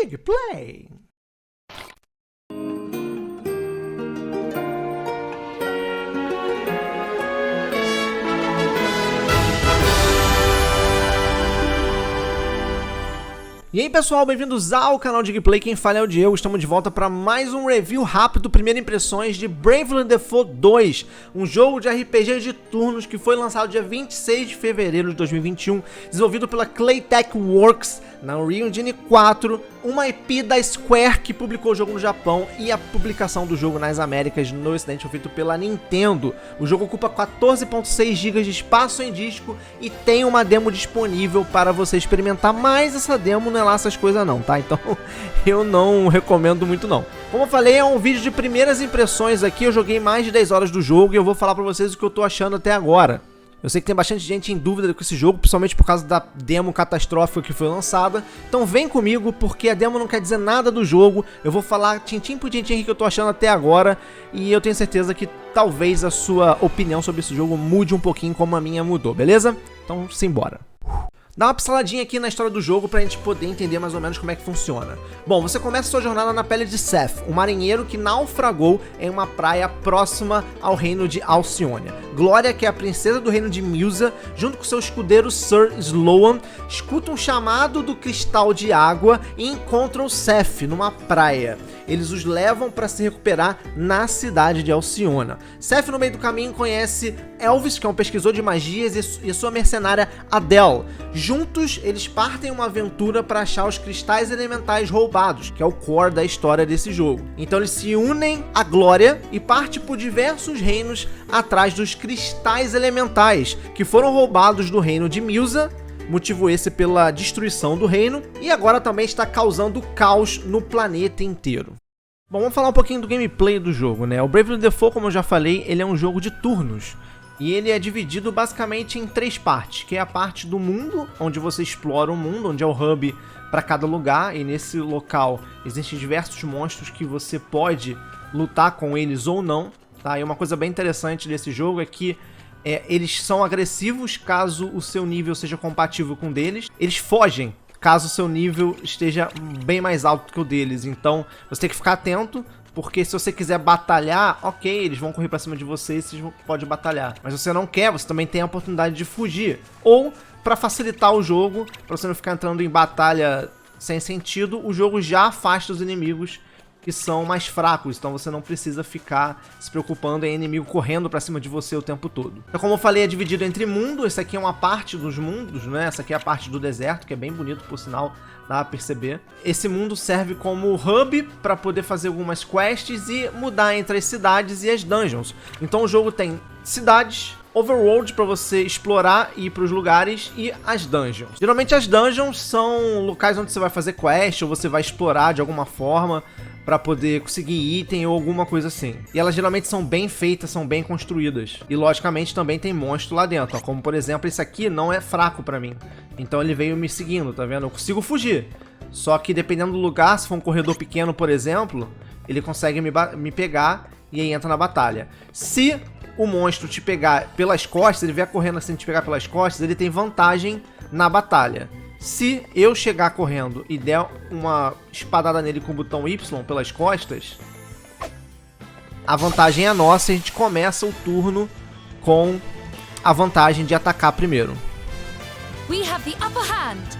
Digplay. E aí pessoal, bem-vindos ao canal Digplay, quem fala é o Diego, estamos de volta para mais um review rápido, primeiras impressões de Bravely Default 2, um jogo de RPG de turnos que foi lançado dia 26 de fevereiro de 2021, desenvolvido pela Claytek Works na Unreal Engine 4, uma IP da Square que publicou o jogo no Japão e a publicação do jogo nas Américas no Ocidente foi feito pela Nintendo. O jogo ocupa 14.6 GB de espaço em disco e tem uma demo disponível para você experimentar, mas essa demo não é lá essas coisas não, tá? Então eu não recomendo muito não. Como eu falei, é um vídeo de primeiras impressões aqui, eu joguei mais de 10 horas do jogo e eu vou falar pra vocês o que eu tô achando até agora. Eu sei que tem bastante gente em dúvida com esse jogo, principalmente por causa da demo catastrófica que foi lançada. Então vem comigo, porque a demo não quer dizer nada do jogo. Eu vou falar tintim por tintim o que eu tô achando até agora. E eu tenho certeza que talvez a sua opinião sobre esse jogo mude um pouquinho como a minha mudou, beleza? Então simbora. Dá uma pinceladinha aqui na história do jogo pra gente poder entender mais ou menos como é que funciona. Bom, você começa sua jornada na pele de Seth, um marinheiro que naufragou em uma praia próxima ao reino de Alcyonia. Glória, que é a princesa do reino de Musa, junto com seu escudeiro Sir Sloan, escuta um chamado do cristal de água e encontram Seth numa praia. Eles os levam para se recuperar na cidade de Alcyonia. Seth, no meio do caminho, conhece Elvis, que é um pesquisador de magias, e sua mercenária Adele. Juntos, eles partem uma aventura para achar os cristais elementais roubados, que é o core da história desse jogo. Então eles se unem à Glória e partem por diversos reinos atrás dos cristais elementais, que foram roubados do reino de Musa, motivo esse pela destruição do reino, e agora também está causando caos no planeta inteiro. Bom, vamos falar um pouquinho do gameplay do jogo, né? O Bravely Default, como eu já falei, ele é um jogo de turnos. E ele é dividido basicamente em três partes, que é a parte do mundo, onde você explora o mundo, onde é o hub para cada lugar, e nesse local existem diversos monstros que você pode lutar com eles ou não, tá? E uma coisa bem interessante desse jogo é que eles são agressivos caso o seu nível seja compatível com o deles, eles fogem caso o seu nível esteja bem mais alto que o deles, então você tem que ficar atento. Porque se você quiser batalhar, ok, eles vão correr pra cima de você e você pode batalhar. Mas se você não quer, você também tem a oportunidade de fugir. Ou, pra facilitar o jogo, pra você não ficar entrando em batalha sem sentido, o jogo já afasta os inimigos que são mais fracos. Então você não precisa ficar se preocupando em inimigo correndo pra cima de você o tempo todo. Então, como eu falei, é dividido entre mundo. Esse aqui é uma parte dos mundos, né? Essa aqui é a parte do deserto, que é bem bonito, por sinal. Dá pra perceber. Esse mundo serve como hub para poder fazer algumas quests e mudar entre as cidades e as dungeons. Então o jogo tem cidades, overworld para você explorar e ir para os lugares, e as dungeons. Geralmente as dungeons são locais onde você vai fazer quest ou você vai explorar de alguma forma para poder conseguir item ou alguma coisa assim. E elas geralmente são bem feitas, são bem construídas. E logicamente também tem monstro lá dentro, ó, como por exemplo esse aqui não é fraco para mim. Então ele veio me seguindo, tá vendo? Eu consigo fugir. Só que dependendo do lugar, se for um corredor pequeno, por exemplo, ele consegue me pegar e aí entra na batalha. Se o monstro te pegar pelas costas, ele vier correndo assim, te pegar pelas costas, ele tem vantagem na batalha. Se eu chegar correndo e der uma espadada nele com o botão Y pelas costas, a vantagem é nossa e a gente começa o turno com a vantagem de atacar primeiro. We have the upper hand.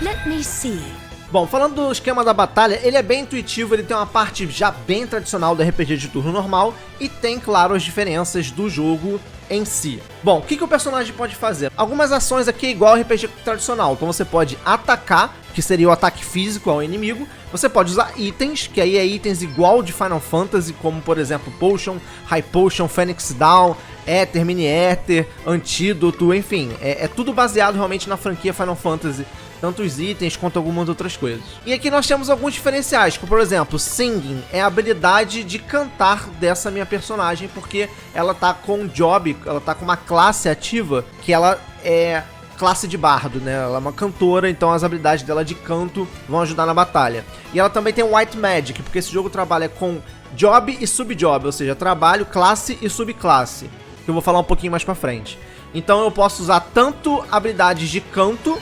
Let me see. Bom, falando do esquema da batalha, ele é bem intuitivo, ele tem uma parte já bem tradicional do RPG de turno normal e tem, claro, as diferenças do jogo em si. Bom, o que o personagem pode fazer? Algumas ações aqui é igual ao RPG tradicional, então você pode atacar, que seria o ataque físico ao inimigo, você pode usar itens, que aí é itens igual de Final Fantasy, como por exemplo Potion, High Potion, Phoenix Down, Éter, Mini Éter, Antídoto, enfim, é tudo baseado realmente na franquia Final Fantasy, tanto os itens quanto algumas outras coisas. E aqui nós temos alguns diferenciais, como por exemplo, Singing é a habilidade de cantar dessa minha personagem, porque ela tá com um job, ela tá com uma classe ativa, que ela é classe de bardo, né? Ela é uma cantora, então as habilidades dela de canto vão ajudar na batalha. E ela também tem White Magic, porque esse jogo trabalha com job e subjob, ou seja, trabalho, classe e subclasse. que eu vou falar um pouquinho mais pra frente. Então eu posso usar tanto habilidades de canto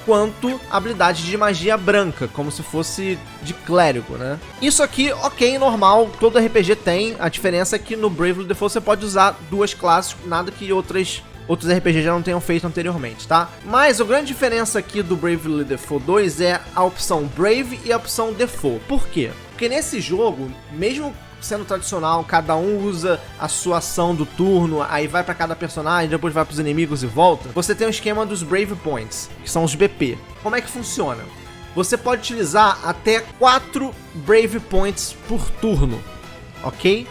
quanto habilidades de magia branca, como se fosse de clérigo, né? Isso aqui, ok, normal, todo RPG tem. A diferença é que no Bravely Default você pode usar duas classes, nada que outros RPGs já não tenham feito anteriormente, tá? Mas a grande diferença aqui do Bravely Default 2 é a opção Brave e a opção Default. Por quê? Porque nesse jogo, mesmo sendo tradicional, cada um usa a sua ação do turno, aí vai pra cada personagem, depois vai pros inimigos e volta. Você tem o esquema dos Brave Points, que são os BP. Como é que funciona? Você pode utilizar até 4 Brave Points por turno, ok?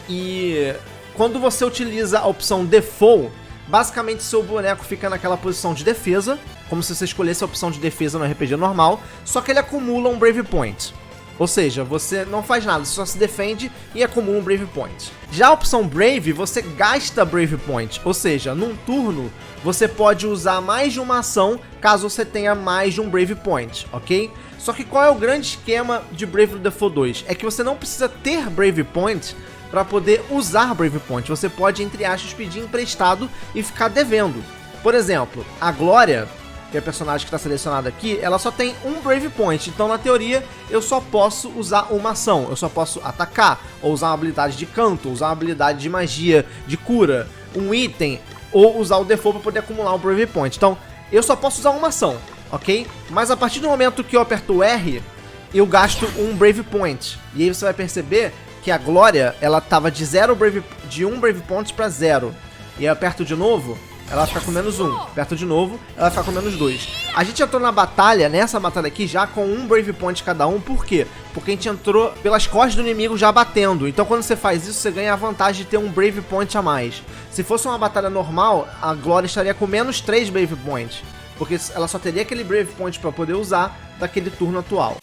E quando você utiliza a opção Default, basicamente seu boneco fica naquela posição de defesa, como se você escolhesse a opção de defesa no RPG normal, só que ele acumula um Brave Point. Ou seja, você não faz nada, você só se defende e acumula um Brave Point. Já a opção Brave, você gasta Brave Point, ou seja, num turno você pode usar mais de uma ação caso você tenha mais de um Brave Point, ok? Só que qual é o grande esquema de Bravely Default 2? É que você não precisa ter Brave Point para poder usar Brave Point. Você pode, entre aspas, pedir emprestado e ficar devendo. Por exemplo, a Glória, que é a personagem que está selecionada aqui, ela só tem um Brave Point. Então, na teoria, eu só posso usar uma ação. Eu só posso atacar, ou usar uma habilidade de canto, usar uma habilidade de magia, de cura, um item, ou usar o default para poder acumular um Brave Point. Então, eu só posso usar uma ação, ok? Mas a partir do momento que eu aperto o R, eu gasto um Brave Point. E aí você vai perceber que a Glória, ela tava de 1 Brave Point para 0. E aí eu aperto de novo, ela vai ficar com menos 1. Aperto de novo, ela vai ficar com menos 2. A gente entrou na batalha, nessa batalha aqui, já com um Brave Point cada um. Por quê? Porque a gente entrou pelas costas do inimigo já batendo. Então quando você faz isso, você ganha a vantagem de ter um Brave Point a mais. Se fosse uma batalha normal, a Glória estaria com menos 3 Brave Points. Porque ela só teria aquele Brave Point para poder usar daquele turno atual.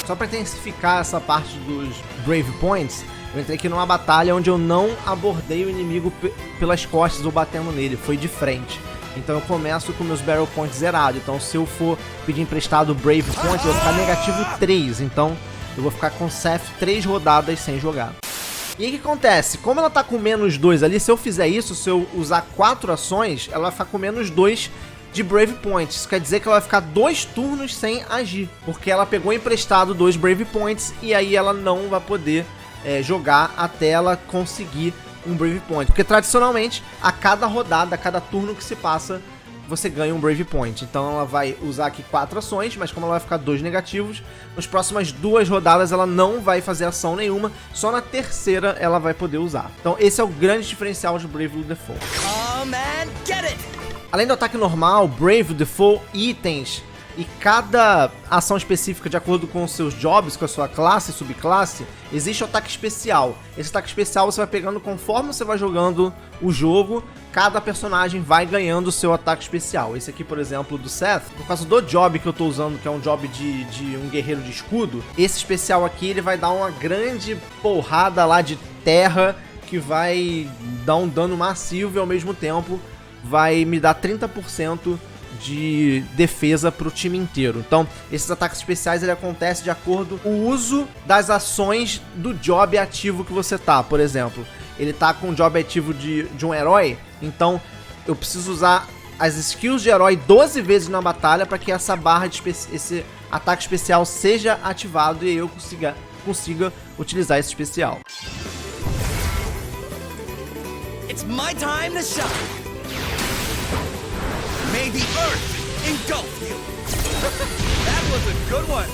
Só para intensificar essa parte dos Brave Points, eu entrei aqui numa batalha onde eu não abordei o inimigo pelas costas ou batendo nele, foi de frente. Então eu começo com meus Barrel Points zerados. Então se eu for pedir emprestado Brave Point, eu vou ficar negativo 3. Então eu vou ficar com Seth 3 rodadas sem jogar. E aí o que acontece? Como ela tá com menos 2 ali, se eu fizer isso, se eu usar 4 ações, ela vai ficar com menos 2 de Brave Points. Isso quer dizer que ela vai ficar 2 turnos sem agir, porque ela pegou emprestado 2 Brave Points e aí ela não vai poder jogar até ela conseguir um Brave Point. Porque tradicionalmente, a cada rodada, a cada turno que se passa, você ganha um Brave Point. Então ela vai usar aqui 4 ações, mas como ela vai ficar 2 negativos, nas próximas 2 rodadas ela não vai fazer ação nenhuma, só na terceira ela vai poder usar. Então esse é o grande diferencial de Bravely Default. Além do ataque normal, Bravely Default, itens e cada ação específica de acordo com os seus jobs, com a sua classe e subclasse, existe o ataque especial. Esse ataque especial você vai pegando conforme você vai jogando o jogo, cada personagem vai ganhando o seu ataque especial. Esse aqui, por exemplo, do Seth, por causa do job que eu tô usando, que é um job de um guerreiro de escudo, esse especial aqui ele vai dar uma grande porrada lá de terra que vai dar um dano massivo e ao mesmo tempo vai me dar 30% de defesa para o time inteiro. Então, esses ataques especiais ele acontece de acordo com o uso das ações do job ativo que você tá. Por exemplo, ele tá com um job ativo de um herói, então eu preciso usar as skills de herói 12 vezes na batalha para que essa barra de esse ataque especial seja ativado e eu consiga utilizar esse especial. It's my time to shine. May the earth engulf you. That was a good one.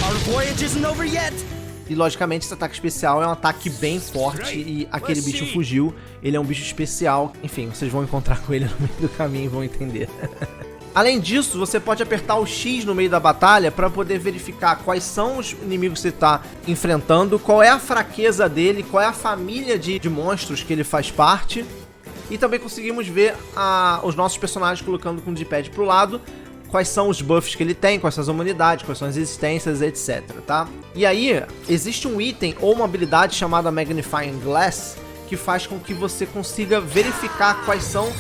Our voyage isn't over yet. E logicamente esse ataque especial é um ataque bem forte e aquele bicho fugiu. Ele é um bicho especial. Enfim, vocês vão encontrar com ele no meio do caminho e vão entender. Além disso, você pode apertar o X no meio da batalha para poder verificar quais são os inimigos que você está enfrentando, qual é a fraqueza dele, qual é a família de monstros que ele faz parte. E também conseguimos ver os nossos personagens colocando com o D-pad pro lado, quais são os buffs que ele tem, quais são as humanidades, quais são as resistências, etc, tá? E aí, existe um item ou uma habilidade chamada Magnifying Glass, que faz com que você consiga verificar quais são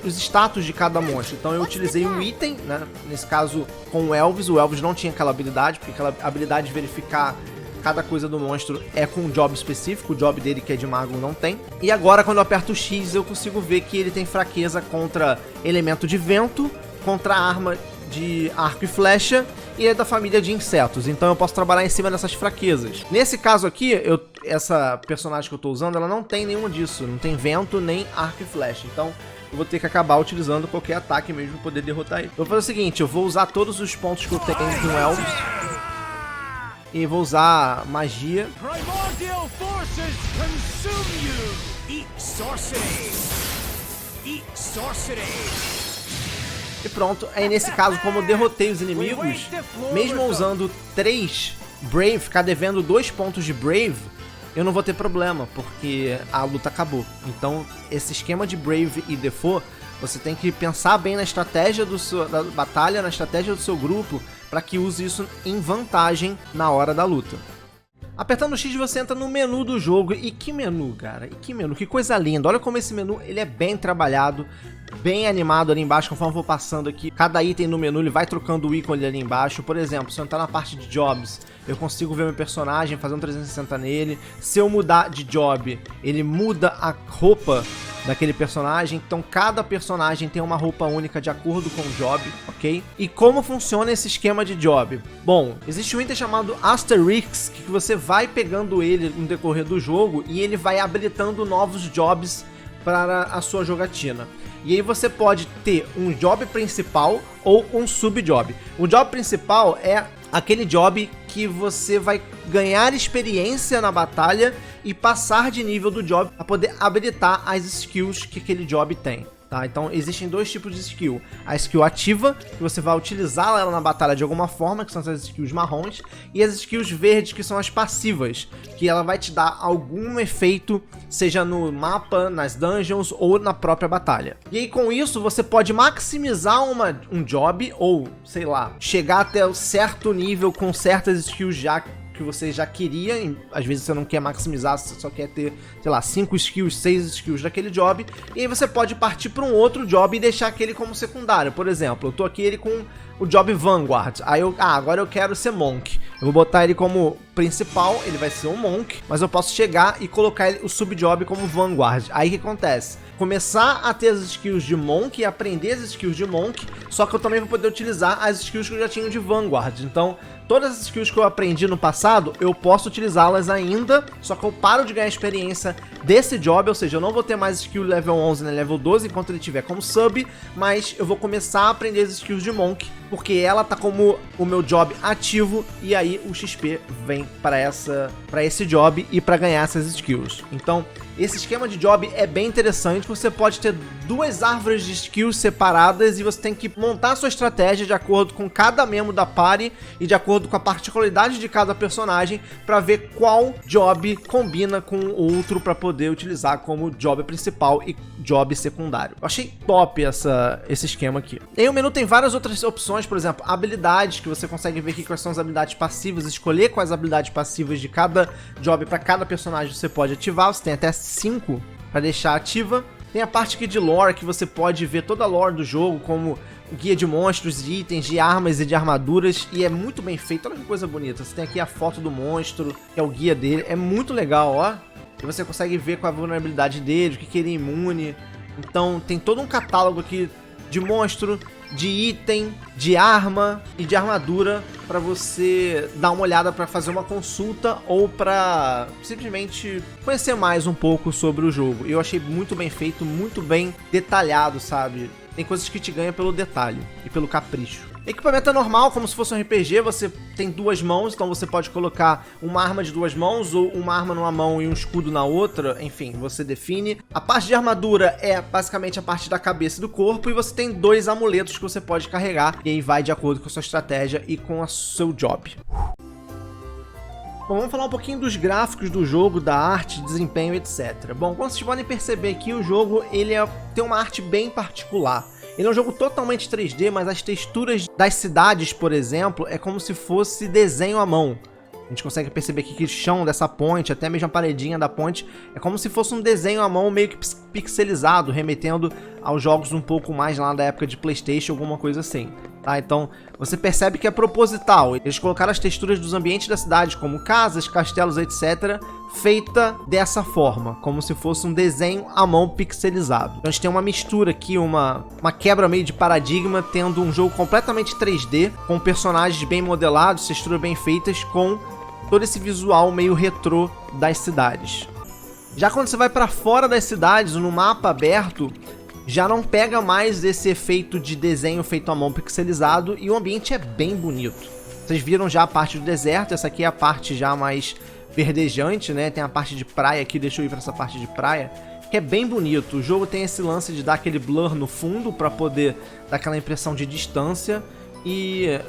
os status de cada monstro. Então eu utilizei um item, né? Nesse caso com o Elvis não tinha aquela habilidade, porque aquela habilidade de verificar cada coisa do monstro é com um job específico, o job dele que é de mago não tem. E agora quando eu aperto o X eu consigo ver que ele tem fraqueza contra elemento de vento, contra arma de arco e flecha e é da família de insetos, então eu posso trabalhar em cima dessas fraquezas. Nesse caso aqui, essa personagem que eu tô usando, ela não tem nenhum disso, não tem vento nem arco e flecha, então eu vou ter que acabar utilizando qualquer ataque mesmo para poder derrotar ele. Eu vou fazer o seguinte, eu vou usar todos os pontos que eu tenho com Elvis e vou usar magia. Primordial forces consume you! Eat sorcery! Eat sorcery! E pronto, aí nesse caso, como eu derrotei os inimigos, mesmo usando 3 Brave, ficar devendo 2 pontos de Brave, eu não vou ter problema, porque a luta acabou. Então, esse esquema de Brave e Default, você tem que pensar bem na estratégia da batalha, na estratégia do seu grupo, para que use isso em vantagem na hora da luta. Apertando o X você entra no menu do jogo, e que menu, cara, e que menu, que coisa linda. Olha como esse menu ele é bem trabalhado, bem animado ali embaixo, conforme eu vou passando aqui. Cada item no menu ele vai trocando o ícone ali embaixo. Por exemplo, se eu entrar na parte de jobs, eu consigo ver meu personagem, fazer um 360 nele. Se eu mudar de job, ele muda a roupa daquele personagem, então cada personagem tem uma roupa única de acordo com o job, ok? E como funciona esse esquema de job? Bom, existe um item chamado Asterix, que você vai pegando ele no decorrer do jogo e ele vai habilitando novos jobs para a sua jogatina. E aí você pode ter um job principal ou um sub-job. O job principal é aquele job que você vai ganhar experiência na batalha e passar de nível do job para poder habilitar as skills que aquele job tem. Tá? Então existem 2 tipos de skill. A skill ativa, que você vai utilizar ela na batalha de alguma forma, que são essas skills marrons, e as skills verdes, que são as passivas, que ela vai te dar algum efeito, seja no mapa, nas dungeons ou na própria batalha. E aí com isso você pode maximizar um job, ou sei lá, chegar até um certo nível com certas skills já que você já queria, às vezes você não quer maximizar, você só quer ter, sei lá, 5 skills, 6 skills daquele job, e aí você pode partir para um outro job e deixar aquele como secundário. Por exemplo, eu tô aqui ele com o job Vanguard, aí agora eu quero ser Monk, eu vou botar ele como principal, ele vai ser um Monk, mas eu posso chegar e colocar o subjob como Vanguard. Aí o que acontece? Começar a ter as skills de Monk e aprender as skills de Monk, só que eu também vou poder utilizar as skills que eu já tinha de Vanguard. Então, todas as skills que eu aprendi no passado, eu posso utilizá-las ainda, só que eu paro de ganhar experiência desse job, ou seja, eu não vou ter mais skill level 11 nem level 12 enquanto ele tiver como sub, mas eu vou começar a aprender as skills de Monk, porque ela tá como o meu job ativo, e aí o XP vem para esse job e para ganhar essas skills. Então, esse esquema de job é bem interessante, você pode ter 2 árvores de skills separadas e você tem que montar a sua estratégia de acordo com cada membro da party e de acordo com a particularidade de cada personagem para ver qual job combina com o outro para poder utilizar como job principal e job secundário. Eu achei top esse esquema aqui. E aí o menu tem várias outras opções, por exemplo, habilidades, que você consegue ver aqui quais são as habilidades passivas, escolher quais habilidades passivas de cada job para cada personagem você pode ativar, você tem até 5 para deixar ativa. Tem a parte aqui de lore, que você pode ver toda a lore do jogo, como guia de monstros, de itens, de armas e de armaduras, e é muito bem feito. Olha que coisa bonita, você tem aqui a foto do monstro, que é o guia dele, é muito legal, ó. E você consegue ver qual a vulnerabilidade dele, o que ele é imune. Então tem todo um catálogo aqui de monstro, de item, de arma e de armadura para você dar uma olhada, para fazer uma consulta ou para simplesmente conhecer mais um pouco sobre o jogo. Eu achei muito bem feito, muito bem detalhado, sabe? Tem coisas que te ganham pelo detalhe e pelo capricho. Equipamento é normal, como se fosse um RPG, você tem 2 mãos, então você pode colocar uma arma de 2 mãos ou uma arma numa mão e um escudo na outra, enfim, você define. A parte de armadura é basicamente a parte da cabeça e do corpo, e você tem 2 amuletos que você pode carregar, e aí vai de acordo com a sua estratégia e com o seu job. Bom, vamos falar um pouquinho dos gráficos do jogo, da arte, desempenho, etc. Bom, como vocês podem perceber aqui, o jogo ele tem uma arte bem particular. Ele é um jogo totalmente 3D, mas as texturas das cidades, por exemplo, é como se fosse desenho à mão. A gente consegue perceber aqui que o chão dessa ponte, até mesmo a paredinha da ponte, é como se fosse um desenho à mão meio que pixelizado, remetendo aos jogos um pouco mais lá da época de PlayStation, alguma coisa assim. tá? Então você percebe que é proposital. Eles colocaram as texturas dos ambientes da cidade, como casas, castelos, etc., feita dessa forma, como se fosse um desenho à mão pixelizado. Então a gente tem uma mistura aqui, uma quebra meio de paradigma, tendo um jogo completamente 3D, com personagens bem modelados, texturas bem feitas, com todo esse visual meio retrô das cidades. Já quando você vai para fora das cidades, no mapa aberto, já não pega mais esse efeito de desenho feito à mão pixelizado e o ambiente é bem bonito. Vocês viram já a parte do deserto, essa aqui é a parte já mais verdejante, né? Tem a parte de praia aqui, deixa eu ir para essa parte de praia, que é bem bonito. O jogo tem esse lance de dar aquele blur no fundo para poder dar aquela impressão de distância e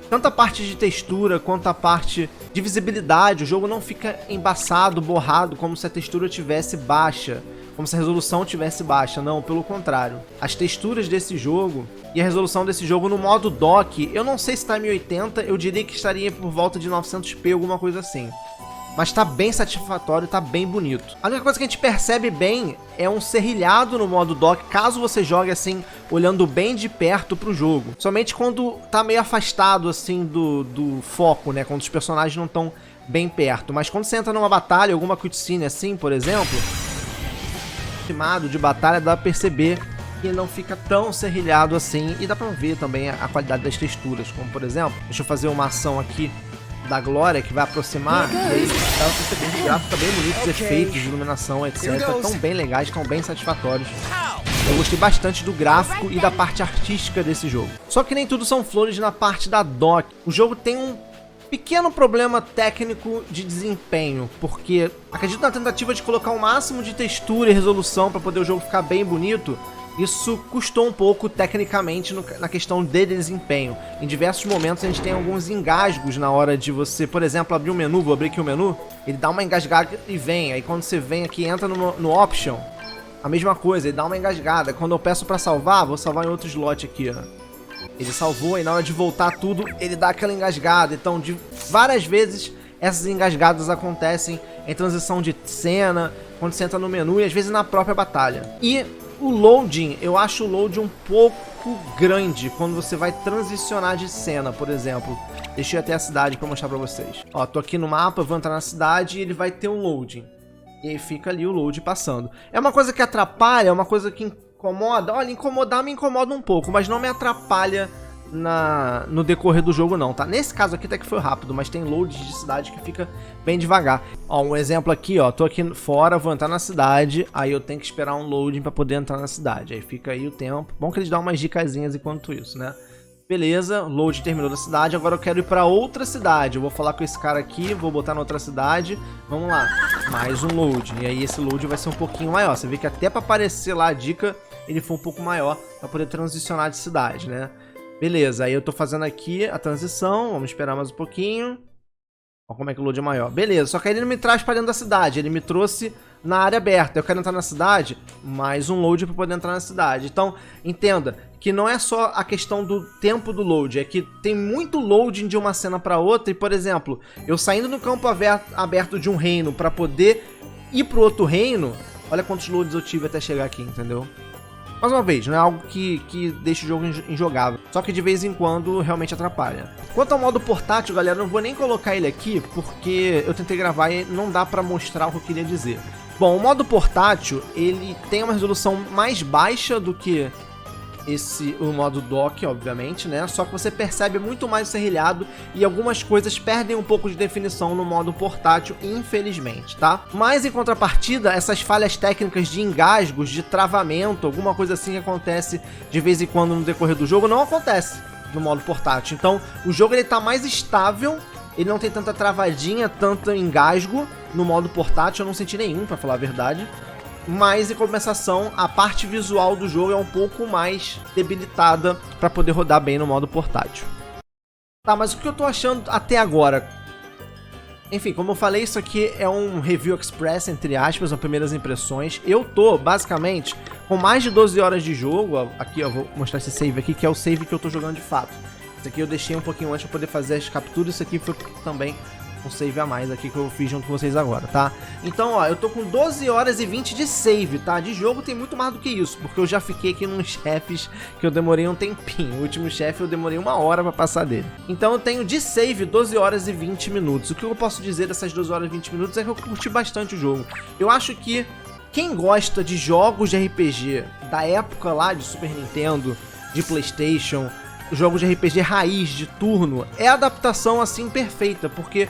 tanto a parte de textura quanto a parte de visibilidade, o jogo não fica embaçado, borrado, como se a textura tivesse baixa, como se a resolução tivesse baixa. Não, pelo contrário. As texturas desse jogo e a resolução desse jogo no modo dock, eu não sei se está em 1080, eu diria que estaria por volta de 900p, alguma coisa assim. Mas tá bem satisfatório, tá bem bonito. A única coisa que a gente percebe bem é um serrilhado no modo dock, caso você jogue assim, olhando bem de perto pro jogo. Somente quando tá meio afastado assim do foco, né? Quando os personagens não estão bem perto. Mas quando você entra numa batalha, alguma cutscene assim, por exemplo, de batalha, dá pra perceber que não fica tão serrilhado assim. E dá pra ver também a qualidade das texturas. Como por exemplo, deixa eu fazer uma ação aqui da Glória, que vai aproximar, e aí ela percebendo o gráfico tá bem bonito, os efeitos de iluminação, etc. Estão bem legais, estão bem satisfatórios. Eu gostei bastante do gráfico e da parte artística desse jogo. Só que nem tudo são flores na parte da dock. O jogo tem um pequeno problema técnico de desempenho, porque acredito na tentativa de colocar o máximo de textura e resolução para poder o jogo ficar bem bonito. Isso custou um pouco tecnicamente na questão de desempenho. Em diversos momentos a gente tem alguns engasgos na hora de você, por exemplo, abrir o menu, vou abrir aqui o menu, ele dá uma engasgada e vem. Aí quando você vem aqui, entra no Option, a mesma coisa, ele dá uma engasgada. Quando eu peço pra salvar, vou salvar em outro slot aqui, ó. Ele salvou e na hora de voltar tudo, ele dá aquela engasgada. Então, várias vezes, essas engasgadas acontecem em transição de cena, quando você entra no menu e às vezes na própria batalha. E o loading, eu acho o loading um pouco grande quando você vai transicionar de cena, por exemplo. Deixa eu ir até a cidade pra mostrar pra vocês. Ó, tô aqui no mapa, vou entrar na cidade e ele vai ter um loading. E aí fica ali o load passando. É uma coisa que atrapalha, é uma coisa que incomoda. Olha, incomodar me incomoda um pouco, mas não me atrapalha no decorrer do jogo não, tá? Nesse caso aqui até que foi rápido, mas tem loads de cidade que fica bem devagar. Ó, um exemplo aqui, ó, tô aqui fora, vou entrar na cidade, aí eu tenho que esperar um loading pra poder entrar na cidade, aí fica aí o tempo. Bom que eles dão umas dicasinhas enquanto isso, né? Beleza, o load terminou da cidade, agora eu quero ir pra outra cidade. Eu vou falar com esse cara aqui, vou botar na outra cidade, vamos lá, mais um load. E aí esse load vai ser um pouquinho maior, você vê que até pra aparecer lá a dica, ele foi um pouco maior pra poder transicionar de cidade, né? Beleza, aí eu tô fazendo aqui a transição, vamos esperar mais um pouquinho. Olha como é que o load é maior. Beleza, só que aí ele não me traz pra dentro da cidade, ele me trouxe na área aberta. Eu quero entrar na cidade, mais um load pra poder entrar na cidade. Então, entenda que não é só a questão do tempo do load, é que tem muito loading de uma cena pra outra. E, por exemplo, eu saindo no campo aberto de um reino pra poder ir pro outro reino, olha quantos loads eu tive até chegar aqui, entendeu? Mais uma vez, não é algo que deixa o jogo injogável, só que de vez em quando realmente atrapalha. Quanto ao modo portátil, galera, eu não vou nem colocar ele aqui, porque eu tentei gravar e não dá pra mostrar o que eu queria dizer. Bom, o modo portátil, ele tem uma resolução mais baixa do que o modo dock, obviamente, né? Só que você percebe muito mais o serrilhado e algumas coisas perdem um pouco de definição no modo portátil, infelizmente, tá? Mas em contrapartida, essas falhas técnicas de engasgos, de travamento, alguma coisa assim que acontece de vez em quando no decorrer do jogo, não acontece no modo portátil. Então, o jogo ele tá mais estável, ele não tem tanta travadinha, tanto engasgo no modo portátil, eu não senti nenhum, pra falar a verdade. Mas, em compensação, a parte visual do jogo é um pouco mais debilitada para poder rodar bem no modo portátil. Tá, mas o que eu tô achando até agora? Enfim, como eu falei, isso aqui é um review express, entre aspas, são primeiras impressões. Eu tô, basicamente, com mais de 12 horas de jogo. Aqui, ó, vou mostrar esse save aqui, que é o save que eu tô jogando de fato. Esse aqui eu deixei um pouquinho antes para poder fazer as capturas, isso aqui foi também um save a mais aqui que eu fiz junto com vocês agora, tá? Então, ó, eu tô com 12 horas e 20 de save, tá? De jogo tem muito mais do que isso, porque eu já fiquei aqui nos chefes que eu demorei um tempinho. O último chefe eu demorei 1 hora pra passar dele. Então eu tenho de save 12 horas e 20 minutos. O que eu posso dizer dessas 12 horas e 20 minutos é que eu curti bastante o jogo. Eu acho que quem gosta de jogos de RPG da época lá de Super Nintendo, de PlayStation, jogos de RPG raiz, de turno, é a adaptação assim perfeita, porque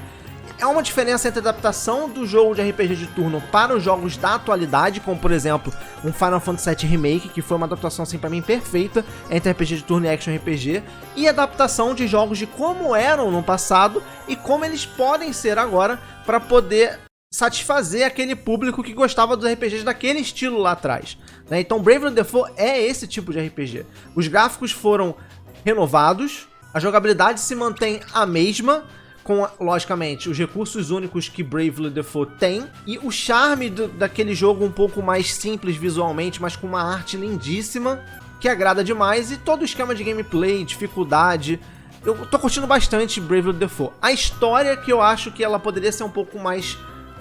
é uma diferença entre a adaptação do jogo de RPG de turno para os jogos da atualidade, como por exemplo um Final Fantasy VII Remake, que foi uma adaptação assim pra mim perfeita entre RPG de turno e Action RPG, e adaptação de jogos de como eram no passado e como eles podem ser agora para poder satisfazer aquele público que gostava dos RPGs daquele estilo lá atrás, né? Então Bravely Default é esse tipo de RPG. Os gráficos foram renovados, a jogabilidade se mantém a mesma, com, logicamente, os recursos únicos que Bravely Default tem, e o charme daquele jogo um pouco mais simples visualmente, mas com uma arte lindíssima, que agrada demais, e todo o esquema de gameplay, dificuldade. Eu tô curtindo bastante Bravely Default. A história, que eu acho que ela poderia ser um pouco mais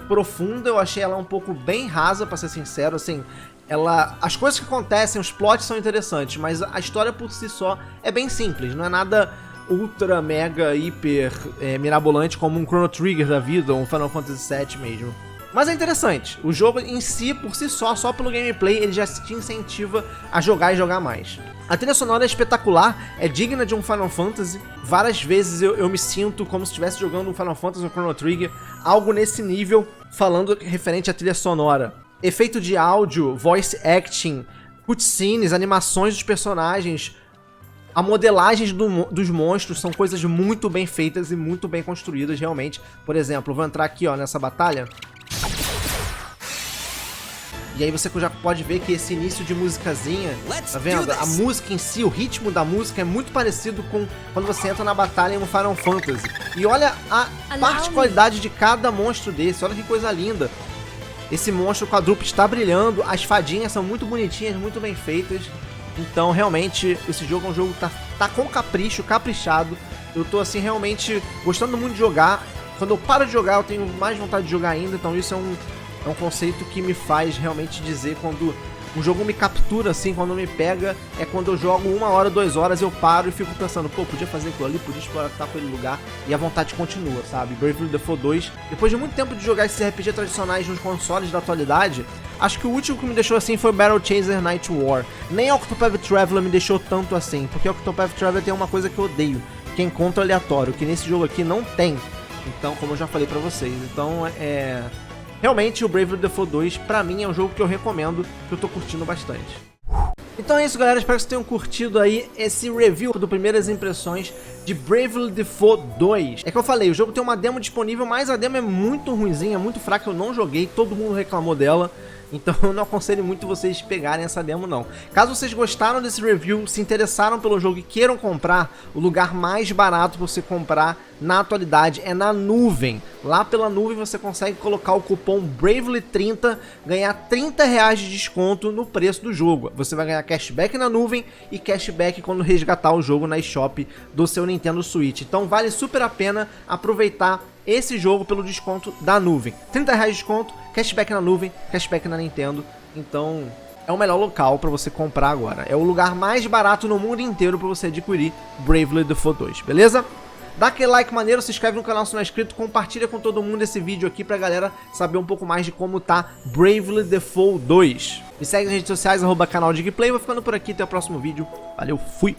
profunda, eu achei ela um pouco bem rasa, pra ser sincero, assim, as coisas que acontecem, os plots são interessantes, mas a história por si só é bem simples, não é nada ultra, mega, hiper mirabolante como um Chrono Trigger da vida, ou um Final Fantasy VII mesmo. Mas é interessante, o jogo em si, por si só pelo gameplay, ele já te incentiva a jogar e jogar mais. A trilha sonora é espetacular, é digna de um Final Fantasy. Várias vezes eu me sinto como se estivesse jogando um Final Fantasy ou um Chrono Trigger, algo nesse nível, falando referente à trilha sonora. Efeito de áudio, voice acting, cutscenes, animações dos personagens, a modelagem dos monstros são coisas muito bem feitas e muito bem construídas, realmente. Por exemplo, eu vou entrar aqui, ó, nessa batalha. E aí você já pode ver que esse início de musicazinha, tá vendo? A música em si, o ritmo da música é muito parecido com quando você entra na batalha em um Final Fantasy. E olha a particularidade de cada monstro desse, olha que coisa linda. Esse monstro quadrúpede está brilhando, as fadinhas são muito bonitinhas, muito bem feitas. Então, realmente, esse jogo é um jogo que tá com capricho, caprichado. Eu tô, assim, realmente gostando muito de jogar. Quando eu paro de jogar, eu tenho mais vontade de jogar ainda. Então, isso é um conceito que me faz realmente dizer quando um jogo me captura, assim, quando me pega, é quando eu jogo 1 hora, 2 horas, eu paro e fico pensando, pô, podia fazer aquilo ali, podia explorar aquele lugar, e a vontade continua, sabe? Bravely Default 2, depois de muito tempo de jogar esses RPG tradicionais nos consoles da atualidade, acho que o último que me deixou assim foi Battle Chaser Night War. Nem Octopath Traveler me deixou tanto assim, porque Octopath Traveler tem uma coisa que eu odeio, que é encontro aleatório, que nesse jogo aqui não tem. Então, como eu já falei pra vocês, então realmente o Bravely Default 2, pra mim, é um jogo que eu recomendo, que eu tô curtindo bastante. Então é isso, galera, espero que vocês tenham curtido aí esse review do Primeiras Impressões de Bravely Default 2. É que eu falei, o jogo tem uma demo disponível, mas a demo é muito ruinzinha, muito fraca, eu não joguei, todo mundo reclamou dela. Então eu não aconselho muito vocês pegarem essa demo não. Caso vocês gostaram desse review, se interessaram pelo jogo e queiram comprar, o lugar mais barato pra você comprar na atualidade é na nuvem. Lá pela nuvem você consegue colocar o cupom BRAVELY30, ganhar R$30 de desconto no preço do jogo. Você vai ganhar cashback na nuvem e cashback quando resgatar o jogo na eShop do seu Nintendo Switch. Então vale super a pena aproveitar esse jogo pelo desconto da nuvem. R$30 de desconto, cashback na nuvem, cashback na Nintendo. Então é o melhor local para você comprar agora. É o lugar mais barato no mundo inteiro para você adquirir Bravely Default 2, beleza? Dá aquele like maneiro, se inscreve no canal se não é inscrito, compartilha com todo mundo esse vídeo aqui pra galera saber um pouco mais de como tá Bravely Default 2. Me segue nas redes sociais, @canaldigplay. Vou ficando por aqui, até o próximo vídeo. Valeu, fui!